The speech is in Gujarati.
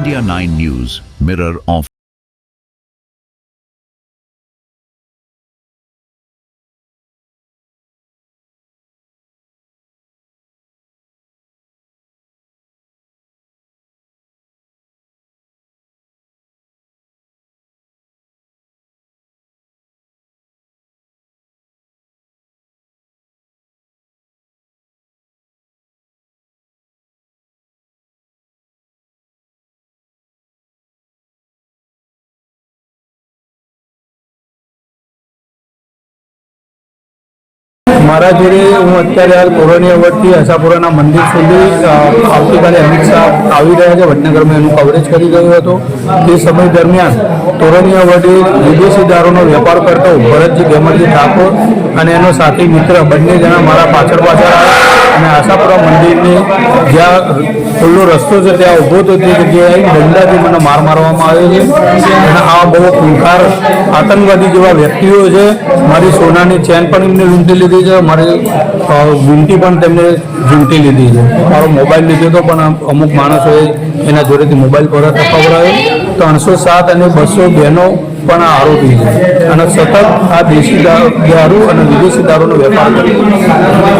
India 9 News, Mirror of મારા જોડે હું અત્યારે હાલ તોરણીયા વડથી આશાપુરાના મંદિર સુધી આવતીકાલે અમિત શાહ આવી રહ્યા છે વડનગરમાં એનું કવરેજ કરી ગયો હતો. તે સમય દરમિયાન તોરણીયા વડે વિદેશી દારૂનો વેપાર કરતો ભરતજી ગેમરજી ઠાકોર અને એનો સાથી મિત્ર બંને જણા મારા પાછળ આવ્યા અને આશાપુરા મંદિરની જ્યાં ખુલ્લો રસ્તો છે ત્યાં ઊભો તો તે જગ્યાએ દંડાથી મને મારવામાં આવ્યો છે અને આ બહુ ખૂંખાર આતંકવાદી જેવા વ્યક્તિઓ છે. મારી સોનાની ચેન પણ એમને લૂંટી લીધી છે, મારી વીંટી પણ તેમને ઝૂંટી લીધી છે, મારો મોબાઈલ લીધો હતો પણ અમુક માણસોએ એના જોડેથી મોબાઈલ પરત અપાવડાવ્યો. 307 અને 202નો પણ આ આરોપી છે અને સતત આ દેશી દારૂ અને વિદેશી દારૂનો વેપાર કરે છે.